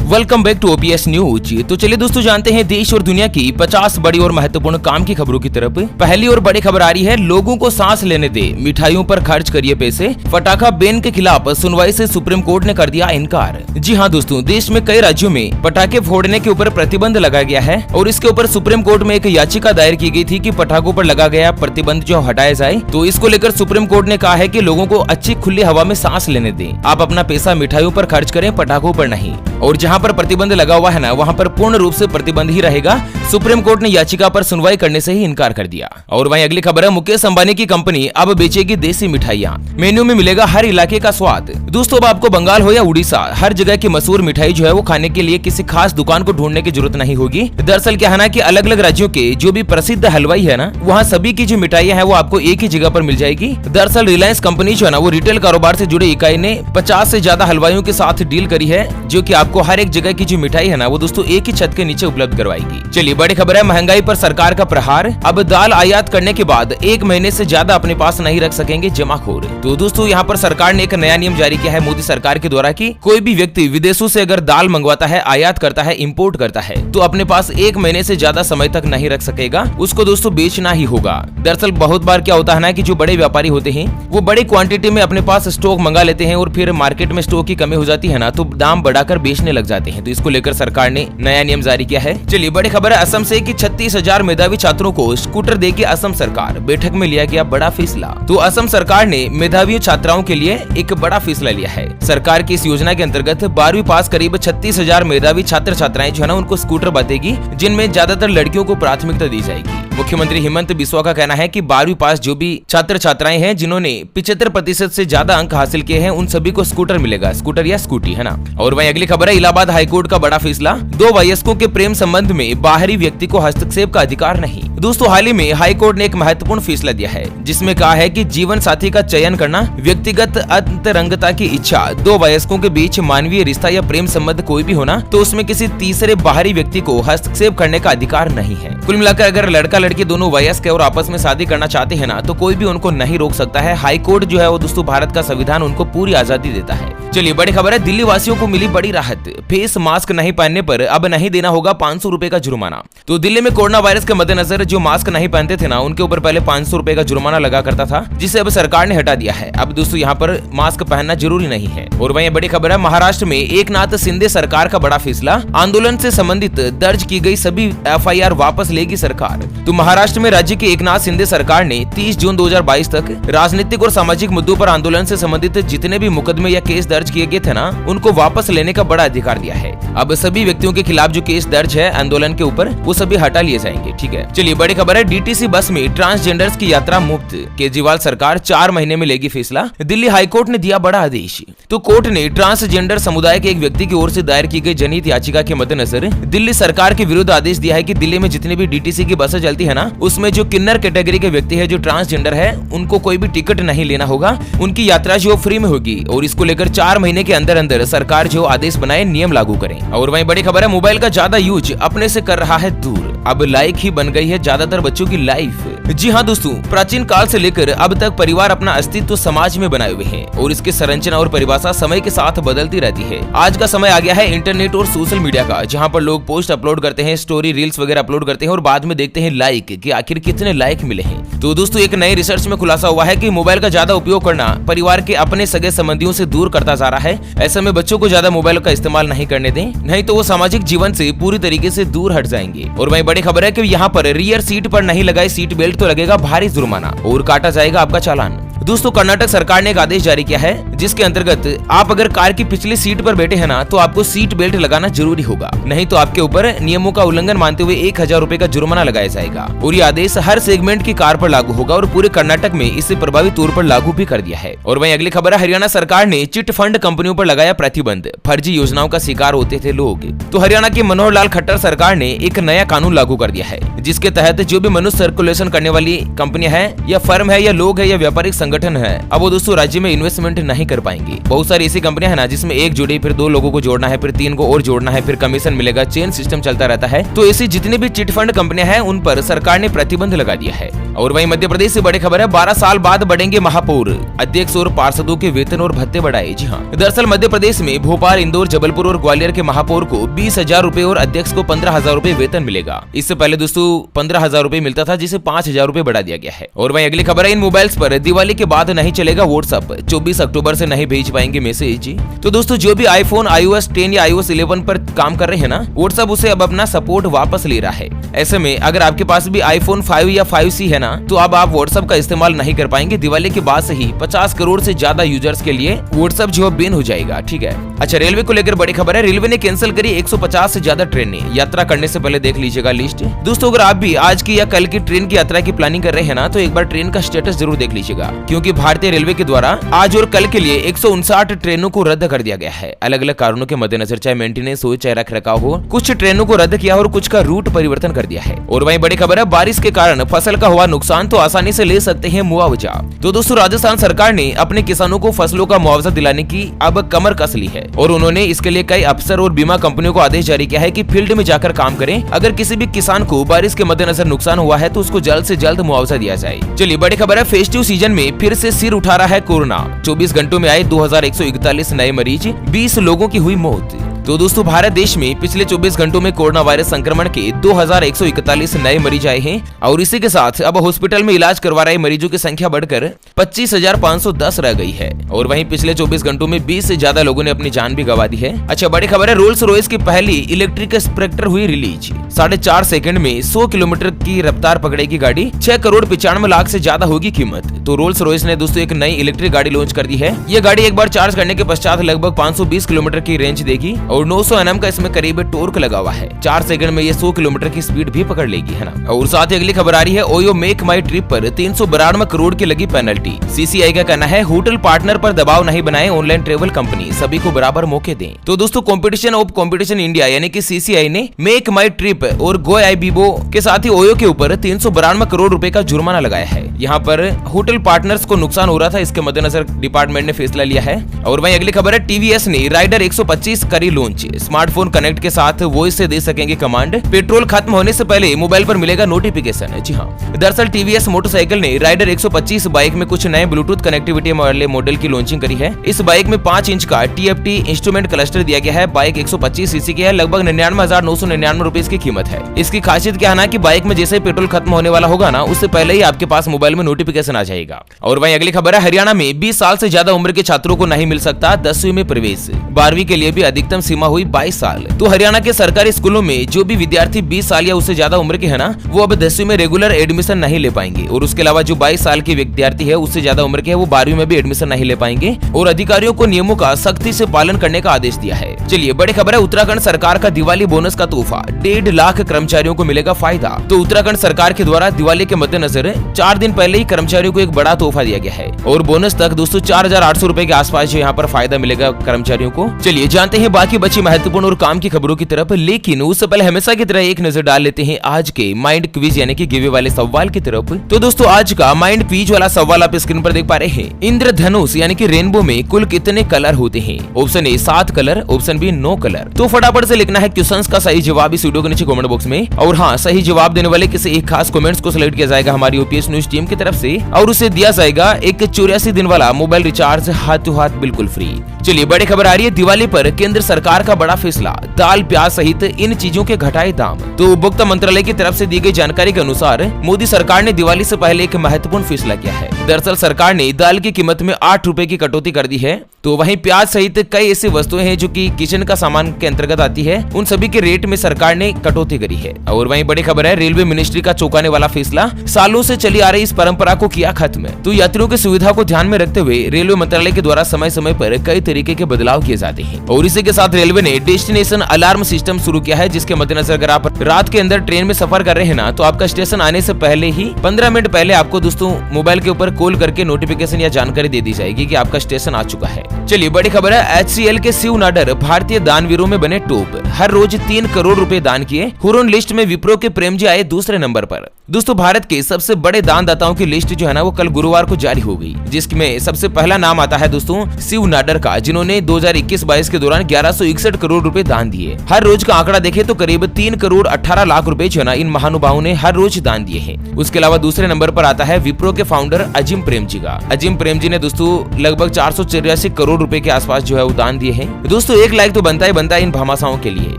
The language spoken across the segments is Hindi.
Welcome back to OPS news. तो चलिए दोस्तों जानते हैं देश और दुनिया की 50 बड़ी और महत्वपूर्ण काम की खबरों की तरफ। पहली और बड़ी खबर आ रही है, लोगों को सांस लेने दे, मिठाइयों पर खर्च करिए पैसे। पटाखा बैन के खिलाफ सुनवाई से सुप्रीम कोर्ट ने कर दिया इनकार। जी हाँ दोस्तों, देश में कई राज्यों में पटाखे फोड़ने के ऊपर प्रतिबंध लगाया गया है और इसके ऊपर सुप्रीम कोर्ट में एक याचिका दायर की गई थी कि पटाखों पर लगा गया प्रतिबंध जो हटाया जाए। तो इसको लेकर सुप्रीम कोर्ट ने कहा है कि लोगों को अच्छी खुली हवा में सांस लेने दें, आप अपना पैसा मिठाइयों पर खर्च करें, पटाखों पर नहीं। और जहां पर प्रतिबंध लगा हुआ है ना, वहां पर पूर्ण रूप से प्रतिबंध ही रहेगा। सुप्रीम कोर्ट ने याचिका पर सुनवाई करने से ही इनकार कर दिया। और वहीं अगली खबर है, मुकेश अंबानी की कंपनी अब बेचेगी देसी मिठाइयां, मेन्यू में मिलेगा हर इलाके का स्वाद। दोस्तों अब आपको बंगाल हो या उड़ीसा, हर जगह की मशहूर मिठाई जो है वो खाने के लिए किसी खास दुकान को ढूंढने की जरूरत नहीं होगी। दरअसल क्या है ना कि अलग अलग राज्यों के जो भी प्रसिद्ध हलवाई है ना, वहाँ सभी की जो मिठाइयां है वो आपको एक ही जगह पर मिल जाएगी। दरअसल रिलायंस कंपनी जो है ना, वो रिटेल कारोबार से जुड़े इकाई ने 50 से ज्यादा हलवाइयों के साथ डील करी है, जो कि आपको हर एक जगह की जो मिठाई है ना वो दोस्तों एक ही छत के नीचे उपलब्ध करवाएगी। चलिए बड़ी खबर है, महंगाई पर सरकार का प्रहार। अब दाल आयात करने के बाद 1 महीने से ज्यादा अपने पास नहीं रख सकेंगे जमाखोर। तो दोस्तों यहाँ पर सरकार ने एक नया नियम जारी किया है मोदी सरकार के द्वारा कि कोई भी व्यक्ति विदेशों से अगर दाल मंगवाता है, आयात करता है, इंपोर्ट करता है, तो अपने पास 1 महीने से ज्यादा समय तक नहीं रख सकेगा, उसको दोस्तों बेचना ही होगा। दरअसल बहुत बार क्या होता है ना कि जो बड़े व्यापारी होते हैं वो बड़ी क्वांटिटी में अपने पास स्टॉक मंगा लेते हैं और फिर मार्केट में स्टॉक की कमी हो जाती है ना, तो दाम बढ़ाकर बेचने लग जाते हैं। तो इसको लेकर सरकार ने नया नियम जारी किया है। चलिए बड़ी खबर है, असम से कि 36,000 मेधावी छात्रों को स्कूटर देगी असम सरकार, बैठक में लिया गया बड़ा फैसला। तो असम सरकार ने मेधावी छात्राओं के लिए एक बड़ा फैसला लिया है। सरकार की इस योजना के अंतर्गत 12वीं पास करीब 36,000 मेधावी छात्र छात्राएं जो है ना उनको स्कूटर बांटेगी, जिनमें ज्यादातर लड़कियों को प्राथमिकता दी जाएगी। मुख्यमंत्री हेमंत बिस्वा का कहना है कि 12वीं पास जो भी छात्र छात्राएं हैं जिन्होंने 75% से ज्यादा अंक हासिल किए हैं, उन सभी को स्कूटर मिलेगा, स्कूटर या स्कूटी, है ना। और वहीं अगली खबर है, इलाहाबाद हाईकोर्ट का बड़ा फैसला, 2 वयस्कों के प्रेम संबंध में बाहरी व्यक्ति को हस्तक्षेप का अधिकार नहीं। दोस्तों हाल ही में हाईकोर्ट ने एक महत्वपूर्ण फैसला दिया है, जिसमें कहा है कि जीवन साथी का चयन करना व्यक्तिगत अंतरंगता की इच्छा, 2 वयस्कों के बीच मानवीय रिश्ता या प्रेम संबंध कोई भी होना, तो उसमें किसी तीसरे बाहरी व्यक्ति को हस्तक्षेप करने का अधिकार नहीं है। कुल मिलाकर अगर लड़का लड़की दोनों वयस्क है और आपस में शादी करना चाहते हैं ना, तो कोई भी उनको नहीं रोक सकता है। हाईकोर्ट जो है वो दोस्तों भारत का संविधान उनको पूरी आजादी देता है। चलिए बड़ी खबर है, दिल्ली वासियों को मिली बड़ी राहत, फेस मास्क नहीं पहनने पर अब नहीं देना होगा 500 रुपए का जुर्माना। तो दिल्ली में कोरोना वायरस के मद्देनजर जो मास्क नहीं पहनते थे ना, उनके ऊपर पहले 500 रुपए का जुर्माना लगा करता था, जिसे अब सरकार ने हटा दिया है। अब दोस्तों यहाँ पर मास्क पहनना जरूरी नहीं है। और वहीं बड़ी खबर है, महाराष्ट्र में एकनाथ शिंदे सरकार का बड़ा फैसला, आंदोलन से संबंधित दर्ज की गई सभी FIR वापस लेगी सरकार। तो महाराष्ट्र में राज्य की एकनाथ शिंदे सरकार ने 30 जून 2022 तक राजनीतिक और सामाजिक मुद्दों पर आंदोलन से संबंधित जितने भी मुकदमे या केस दर्ज किए गए थे ना, उनको वापस लेने का बड़ा अधिकार दिया है। अब सभी व्यक्तियों के खिलाफ जो केस दर्ज है आंदोलन के ऊपर, वो सभी हटा लिए जाएंगे। ठीक है, चलिए बड़ी खबर है, DTC बस में ट्रांसजेंडर्स की यात्रा मुफ्त, केजरीवाल सरकार 4 महीने में लेगी फैसला। दिल्ली हाईकोर्ट ने दिया बड़ा आदेश। तो कोर्ट ने ट्रांसजेंडर समुदाय के एक व्यक्ति की ओर से दायर की गई जनहित याचिका के मद्देनजर दिल्ली सरकार के विरुद्ध आदेश दिया है कि दिल्ली में जितनी भी DTC की बसें चलती है ना, उसमें जो किन्नर कैटेगरी के व्यक्ति है, जो ट्रांसजेंडर है, उनको कोई भी टिकट नहीं लेना होगा, उनकी यात्रा जो फ्री में होगी। और इसको लेकर 4 महीने के अंदर अंदर सरकार जो आदेश बनाए, नियम लागू करें। और वहीं बड़ी खबर है, मोबाइल का ज्यादा यूज अपने से कर रहा है दूर, अब लाइक ही बन गई है ज्यादातर बच्चों की लाइफ। जी हाँ दोस्तों, प्राचीन काल से लेकर अब तक परिवार अपना अस्तित्व समाज में बनाए हुए हैं और इसकी संरचना और परिभाषा समय के साथ बदलती रहती है। आज का समय आ गया है इंटरनेट और सोशल मीडिया का, जहाँ पर लोग पोस्ट अपलोड करते हैं, स्टोरी रील्स वगैरह अपलोड करते हैं और बाद में देखते हैं लाइक कि आखिर कितने लाइक मिले हैं। तो दोस्तों एक नई रिसर्च में खुलासा हुआ है कि मोबाइल का ज्यादा उपयोग करना परिवार के अपने सगे संबंधियों से दूर करता जा रहा है। ऐसे में बच्चों को ज्यादा मोबाइल का इस्तेमाल नहीं करने दें, नहीं तो वो सामाजिक जीवन से पूरी तरीके से दूर हट जाएंगे। और वहीं बड़ी खबर है कि यहाँ पर रियर सीट पर नहीं लगाई सीट बेल्ट तो लगेगा भारी जुर्माना और काटा जाएगा आपका चालान। दोस्तों कर्नाटक सरकार ने एक आदेश जारी किया है, जिसके अंतर्गत आप अगर कार की पिछली सीट पर बैठे हैं ना, तो आपको सीट बेल्ट लगाना जरूरी होगा, नहीं तो आपके ऊपर नियमों का उल्लंघन मानते हुए 1000 रुपए का जुर्माना लगाया जाएगा। और ये आदेश हर सेगमेंट की कार पर लागू होगा और पूरे कर्नाटक में इसे प्रभावी तौर पर लागू भी कर दिया है। और वहीं अगली खबर है, हरियाणा सरकार ने चिट फंड कंपनियों पर लगाया प्रतिबंध, फर्जी योजनाओं का शिकार होते थे लोग। तो हरियाणा की मनोहर लाल खट्टर सरकार ने एक नया कानून लागू कर दिया है, जिसके तहत जो भी मनुष्य सर्कुलेशन करने वाली कंपनियां हैं या फर्म है या लोग है या व्यापारिक संगठन है, अब वो दोस्तों राज्य में इन्वेस्टमेंट नहीं कर पाएंगे। बहुत सारी ऐसी कंपनियां हैं ना, जिसमें एक जुड़ी, फिर 2 लोगों को जोड़ना है, फिर 3 को और जोड़ना है, फिर कमीशन मिलेगा, चेन सिस्टम चलता रहता है। तो ऐसी जितनी भी चिट फंड कंपनियां हैं, उन पर सरकार ने प्रतिबंध लगा दिया है। और वहीं मध्य प्रदेश से बड़ी खबर है, 12 साल बाद बढ़ेंगे महापौर, अध्यक्ष और पार्षदों के वेतन और भत्ते बढ़ाए। जी हाँ, दरअसल मध्य प्रदेश में भोपाल, इंदौर, जबलपुर और ग्वालियर के महापौर को 20,000 रूपए और अध्यक्ष को 15,000 रूपए वेतन मिलेगा। इससे पहले दोस्तों 15,000 रूपए मिलता था, जिसे 5,000 रूपए बढ़ा दिया गया है। और वहीं अगली खबर है, इन मोबाइल्स पर दिवाली के बाद नहीं चलेगा व्हाट्सएप, 24 अक्टूबर से नहीं भेज पाएंगे मैसेज। तो दोस्तों जो भी आईफोन iOS 10 या iOS 11 पर काम कर रहे हैं ना, व्हाट्सएप उसे अब अपना सपोर्ट वापस ले रहा है। ऐसे में अगर आपके पास भी आईफोन 5 या 5C है ना, तो अब आप व्हाट्सएप का इस्तेमाल नहीं कर पाएंगे। दिवाली के बाद से ही 50 करोड़ से ज्यादा यूजर्स के लिए व्हाट्सएप जो बैन हो जाएगा। ठीक है। अच्छा, रेलवे को लेकर बड़ी खबर है, रेलवे ने कैंसिल करी 150 से ज्यादा ट्रेनें। यात्रा करने से पहले देख लीजिएगा लिस्ट। दोस्तों अगर आप भी आज की या कल की ट्रेन की यात्रा की प्लानिंग कर रहे हैं ना, तो एक बार ट्रेन का स्टेटस जरूर देख लीजिएगा, क्योंकि भारतीय रेलवे के द्वारा आज और कल के लिए 159 ट्रेनों को रद्द कर दिया गया है। अलग अलग कारणों के मद्देनजर, चाहे मेंटेनेंस हो चाहे रख रखाव हो, कुछ ट्रेनों को रद्द किया और कुछ का रूट परिवर्तन कर दिया है। और वहीं बड़ी खबर है, बारिश के कारण फसल का हुआ नुकसान तो आसानी से ले सकते हैं मुआवजा। तो दोस्तों राजस्थान सरकार ने अपने किसानों को फसलों का मुआवजा दिलाने की अब कमर कस ली है, और उन्होंने इसके लिए कई अफसर और बीमा कंपनियों को आदेश जारी किया है कि फील्ड में जाकर काम करें। अगर किसी भी किसान को बारिश के मद्देनजर नुकसान हुआ है तो उसको जल्द से जल्द मुआवजा दिया जाए। चलिए बड़ी खबर है, फेस्टिव सीजन में फिर से सिर उठा रहा है कोरोना। 24 घंटों में आए 2141 नए मरीज, 20 लोगों की हुई मौत। तो दोस्तों भारत देश में पिछले 24 घंटों में कोरोना वायरस संक्रमण के 2141 नए मरीज आए हैं, और इसी के साथ अब हॉस्पिटल में इलाज करवा रहे मरीजों की संख्या बढ़कर 25,510 रह गई है। और वहीं पिछले 24 घंटों में 20 से ज्यादा लोगों ने अपनी जान भी गंवा दी है। अच्छा, बड़ी खबर है, रोल्स रॉयस की पहली इलेक्ट्रिक स्पेक्टर हुई रिलीज। 4.5 सेकंड में 100 किलोमीटर की रफ्तार पकड़ेगी गाड़ी, 6 करोड़ 95 लाख से ज्यादा होगी कीमत। तो रोल्स रॉयस ने दोस्तों एक नई इलेक्ट्रिक गाड़ी लॉन्च कर दी है। ये गाड़ी एक बार चार्ज करने के पश्चात लगभग 520 किलोमीटर की रेंज देगी, और 900 Nm का इसमें करीब टॉर्क लगा हुआ है। 4 सेकंड में ये 100 किलोमीटर की स्पीड भी पकड़ लेगी, है ना। और साथ ही अगली खबर आ रही है, ओयो मेक माई ट्रिप पर 392 करोड़ की लगी पेनल्टी। सीसीआई का कहना है, होटल पार्टनर पर दबाव नहीं बनाए, ऑनलाइन ट्रेवल कंपनी सभी को बराबर मौके दें। तो दोस्तों कॉम्पिटिशन ऑफ कॉम्पिटिशन इंडिया यानी कि सीसीआई ने मेक माई ट्रिप और गो आईबीबो के साथ ही ओयो के ऊपर 392 करोड़ रुपए का जुर्माना लगाया है। यहाँ पर होटल पार्टनर्स को नुकसान हो रहा था, इसके मद्देनजर डिपार्टमेंट ने फैसला लिया है। और वहीं अगली खबर है, टीवीएस ने राइडर 125 करी लॉन्च। स्मार्टफोन कनेक्ट के साथ वॉइस से दे सकेंगे कमांड। पेट्रोल खत्म होने से पहले मोबाइल पर मिलेगा नोटिफिकेशन। जी हाँ, दरअसल टीवीएस मोटरसाइकिल ने राइडर 125 बाइक में कुछ नए ब्लूटूथ कनेक्टिविटी वाले मॉडल की लॉन्चिंग करी है। इस बाइक में 5 इंच का TFT इंस्ट्रूमेंट क्लस्टर दिया गया है। बाइक 125 सीसी की है, लगभग 99,999 रुपए की कीमत है। इसकी खासियत क्या है ना कि बाइक में जैसे पेट्रोल खत्म होने वाला होगा ना, उससे पहले ही आपके पास मोबाइल में नोटिफिकेशन आ जाएगा। और वहीं अगली खबर है, हरियाणा में 20 साल से ज्यादा उम्र के छात्रों को नहीं मिल सकता 10वीं में प्रवेश। 12वीं के लिए भी अधिकतम सीमा हुई 22 साल। तो हरियाणा के सरकारी स्कूलों में जो भी विद्यार्थी 20 साल या उससे ज्यादा उम्र के है ना, वो अब 10वीं में रेगुलर एडमिशन नहीं ले पाएंगे। और उसके अलावा जो 22 साल के विद्यार्थी है उससे ज्यादा उम्र के है, वो 12वीं में भी एडमिशन नहीं ले पाएंगे। और अधिकारियों को नियमों का सख्ती से पालन करने का आदेश दिया है। चलिए बड़ी खबर है, उत्तराखंड सरकार का दिवाली बोनस का तोहफा, 1.5 लाख कर्मचारियों को मिलेगा फायदा। तो उत्तराखंड सरकार के द्वारा दिवाली के मद्देनजर 4 दिन पहले ही कर्मचारियों को एक बड़ा तोहफा दिया गया है, और बोनस तक दोस्तों 4,800 रुपए के आसपास जो यहाँ पर फायदा मिलेगा कर्मचारियों को। चलिए जानते हैं बाकी बची महत्वपूर्ण और काम की खबरों की तरफ, लेकिन उससे पहले हमेशा की तरह एक नजर डाल लेते हैं आज के माइंड क्विज यानी कि गिवे वाले सवाल की तरफ। तो दोस्तों आज का माइंड क्विज वाला सवाल आप स्क्रीन पर देख पा रहे हैं। इंद्रधनुष यानी कि रेनबो में कुल कितने कलर होते हैं? Option A 7 colour, option B 9 colour. तो फटाफट से लिखना है क्वेश्चंस का सही जवाब इस वीडियो के नीचे कमेंट बॉक्स में। और हाँ, सही जवाब देने वाले किसी एक खास कमेंट्स को सिलेक्ट किया जाएगा हमारी ओपीएस न्यूज टीम की तरफ से, और उसे दिया जाएगा एक 84 दिन वाला मोबाइल रिचार्ज हाथों हाथ बिल्कुल फ्री। चलिए बड़ी खबर आ रही है, दिवाली पर केंद्र सरकार का बड़ा फैसला, दाल प्याज सहित इन चीजों के घटाए दाम। तो उपभोक्ता मंत्रालय की तरफ से दी गई जानकारी के अनुसार मोदी सरकार ने दिवाली से पहले एक महत्वपूर्ण फैसला किया है। दरअसल सरकार ने दाल की कीमत में 8 रुपए की कटौती कर दी है। तो वहीं प्याज सहित कई ऐसी वस्तुएं हैं जो कि किचन का सामान के अंतर्गत आती है, उन सभी के रेट में सरकार ने कटौती करी है। और वहीं बड़ी खबर है, रेलवे मिनिस्ट्री का चौंकाने वाला फैसला, सालों से चली आ रही इस परंपरा को किया खत्म। तो यात्रियों की सुविधा को ध्यान में रखते हुए रेलवे मंत्रालय के द्वारा समय समय पर कई तरीके के बदलाव किए जाते हैं। और इसी के साथ रेलवे ने डेस्टिनेशन अलार्म सिस्टम शुरू किया है, जिसके मद्देनजर अगर आप रात के अंदर ट्रेन में सफर कर रहे हैं ना, तो आपका स्टेशन आने से पहले ही 15 मिनट पहले आपको दोस्तों मोबाइल के ऊपर कॉल करके नोटिफिकेशन या जानकारी दे दी जाएगी कि आपका स्टेशन आ चुका है। चलिए बड़ी खबर है, HCL के शिव नाडर भारतीय दानवीरों में बने टॉप, हर रोज 3 करोड़ रुपए दान किए। हुरोन लिस्ट में विप्रो के प्रेम जी आए दूसरे नंबर पर। दोस्तों भारत के सबसे बड़े दानदाताओं की लिस्ट जो है ना वो कल गुरुवार को जारी हो गई, जिसमें सबसे पहला नाम आता है दोस्तों शिव नाडर का, जिन्होंने 2021-22 के दौरान 1161 करोड़ रुपए दान दिए। हर रोज का आंकड़ा देखें तो करीब 3 करोड़ 18 लाख रुपए जो है ना इन महानुभावों ने हर रोज दान दिए हैं। उसके अलावा दूसरे नंबर पर आता है विप्रो के फाउंडर अजिम प्रेमजी का। अजिम प्रेमजी ने दोस्तों लगभग 484 करोड़ रुपए के आसपास जो है वो दान दिए हैं। दोस्तों एक लाइक तो बनता है इन भामाशाहों के लिए।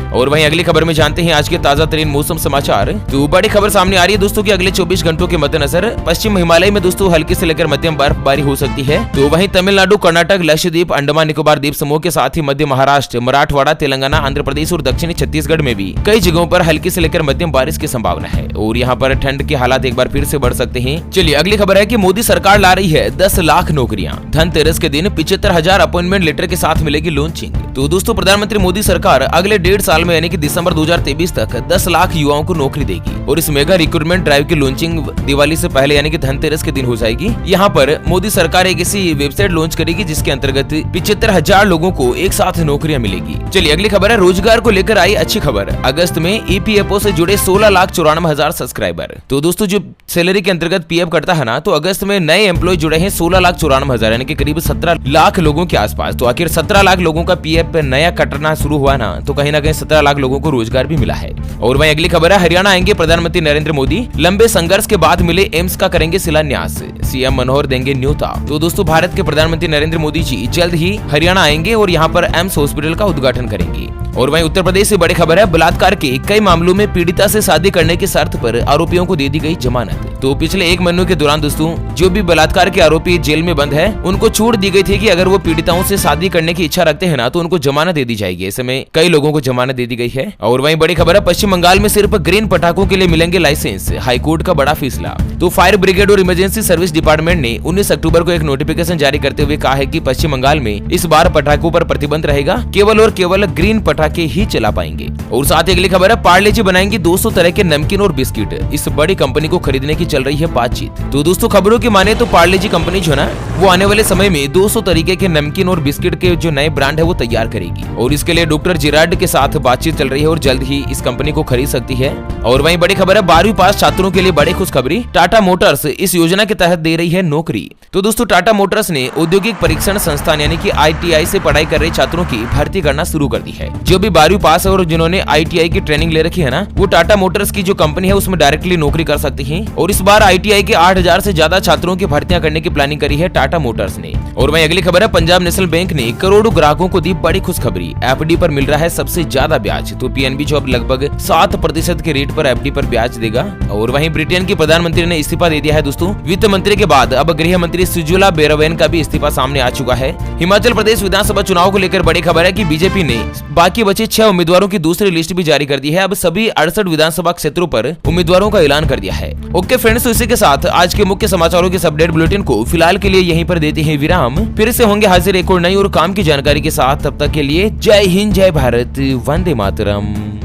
और वहीं अगली खबर में जानते हैं आज के ताजा तरीन मौसम समाचार। तो बड़ी खबर सामने आ रही है दोस्तों कि अगले 24 घंटों के मद्देनजर पश्चिम हिमालय में दोस्तों हल्की से लेकर मध्यम बर्फबारी हो सकती है। तो वहीं तमिलनाडु, कर्नाटक, लक्षद्वीप, अंडमान निकोबार द्वीप समूह के साथ ही मध्य महाराष्ट्र, मराठवाड़ा, तेलंगाना, आंध्र प्रदेश और दक्षिणी छत्तीसगढ़ में भी कई जगहों पर हल्की से लेकर मध्यम बारिश की संभावना है और यहाँ पर ठंड के हालात एक बार फिर से बढ़ सकते हैं। चलिए अगली खबर है कि मोदी सरकार ला रही है 10 लाख नौकरियां। धनतेरस के दिन 75,000 अपॉइंटमेंट लेटर के साथ मिलेगी लॉन्चिंग। तो दोस्तों प्रधानमंत्री मोदी सरकार अगले 1.5 साल में यानी कि दिसंबर 2023 तक 10 लाख युवाओं को नौकरी देगी और इस मेगा रिक्रूटमेंट ड्राइव की लॉन्चिंग दिवाली से पहले यानी कि धनतेरस के दिन हो जाएगी। यहाँ पर मोदी सरकार एक ऐसी वेबसाइट लॉन्च करेगी जिसके अंतर्गत 75,000 लोगों को एक साथ नौकरियां मिलेगी। चलिए अगली खबर है रोजगार को लेकर आई अच्छी खबर। अगस्त में ईपीएफओ से जुड़े 16,94,000 सब्सक्राइबर। तो दोस्तों जो सैलरी के अंतर्गत पीएफ करता है ना, तो अगस्त में नए एम्प्लॉय जुड़े हैं 16,94,000 यानी कि करीब 17 लाख लोगों के आसपास। तो आखिर 17 लाख लोगों का पीएफ नया कटना शुरू हुआ ना, तो कहीं ना कहीं 17 लाख लोगों को रोजगार भी मिला है। और वहीं अगली खबर है हरियाणा आएंगे प्रधानमंत्री नरेंद्र मोदी। लंबे संघर्ष के बाद मिले एम्स का करेंगे शिलान्यास, सीएम मनोहर देंगे न्योता। तो दोस्तों भारत के प्रधानमंत्री नरेंद्र मोदी जी जल्द ही हरियाणा आएंगे और यहाँ पर एम्स हॉस्पिटल का उद्घाटन करेंगे। और वहीं उत्तर प्रदेश से बड़ी खबर है बलात्कार के कई मामलों में पीड़िता से शादी करने की शर्त पर आरोपियों को दे दी गई जमानत। तो पिछले 1 महीने के दौरान दोस्तों जो भी बलात्कार के आरोपी जेल में बंद है उनको छूट दी गई थी कि अगर वो पीड़िताओं से शादी करने की इच्छा रखते हैं ना तो उनको जमानत दे दी जाएगी। ऐसे में कई लोगों को जमानत दे दी गई है। और वहीं बड़ी खबर है पश्चिम बंगाल में सिर्फ ग्रीन पटाखों के लिए मिलेंगे लाइसेंस, हाईकोर्ट का बड़ा फैसला। तो फायर ब्रिगेड और इमरजेंसी सर्विस डिपार्टमेंट ने 19 अक्टूबर को एक नोटिफिकेशन जारी करते हुए कहा है कि पश्चिम बंगाल में इस बार पटाखों पर प्रतिबंध रहेगा, केवल और केवल ग्रीन पटाखे ही चला पाएंगे। और साथ ही अगली खबर है पार्ले जी बनाएंगी 200 तरह के नमकीन और बिस्किट। इस बड़ी कंपनी को खरीदने की चल रही है बातचीत। तो दोस्तों खबरों की माने तो पार्ले जी कंपनी जो है ना वो आने वाले समय में 200 तरीके के नमकीन और बिस्किट के जो नए ब्रांड है वो तैयार करेगी और इसके लिए डॉक्टर जिराड के साथ बातचीत चल रही है और जल्द ही इस कंपनी को खरीद सकती है। और वहीं बड़ी खबर है 12वीं पास छात्रों के लिए बड़ी खुशखबरी, टाटा मोटर्स इस योजना के तहत दे रही है नौकरी। तो दोस्तों टाटा मोटर्स ने औद्योगिक परीक्षण संस्थान यानी कि आईटीआई से पढ़ाई कर रहे छात्रों की भर्ती करना शुरू कर दी है। जो भी 12वीं पास है और जिन्होंने आईटीआई की ट्रेनिंग ले रखी है ना, वो टाटा मोटर्स की जो कंपनी है उसमें डायरेक्टली नौकरी कर सकती है। और इस बार आईटीआई के 8,000 से ज्यादा छात्रों की भर्तियां करने की प्लानिंग करी है टाटा मोटर्स ने। और वहीं अगली खबर है पंजाब नेशनल बैंक ने करोड़ों ग्राहकों को दी बड़ी खुशखबरी, एफडी पर मिल रहा है सबसे ज्यादा ब्याज। तो पीएनबी जो अब लगभग 7% के रेट पर एफडी पर ब्याज देगा। और वहीं ब्रिटेन की प्रधानमंत्री ने इस्तीफा दे दिया है दोस्तों। वित्त मंत्री के बाद अब गृह मंत्री सुजला बेरवेन का भी इस्तीफा सामने आ चुका है। हिमाचल प्रदेश विधानसभा चुनाव को लेकर बड़ी खबर है कि बीजेपी ने बाकी बचे 6 उम्मीदवारों की दूसरी लिस्ट भी जारी कर दी है। अब सभी 68 विधानसभा क्षेत्रों पर उम्मीदवारों का ऐलान कर दिया है। ओके फ्रेंड्स, तो इसी के साथ आज के मुख्य समाचारों के अपडेट बुलेटिन को फिलहाल के लिए यहीं पर देते हैं विराम। फिर से होंगे हाजिर एक और नई और काम की जानकारी के साथ। तब तक के लिए जय हिंद, जय भारत, वंदे मातरम।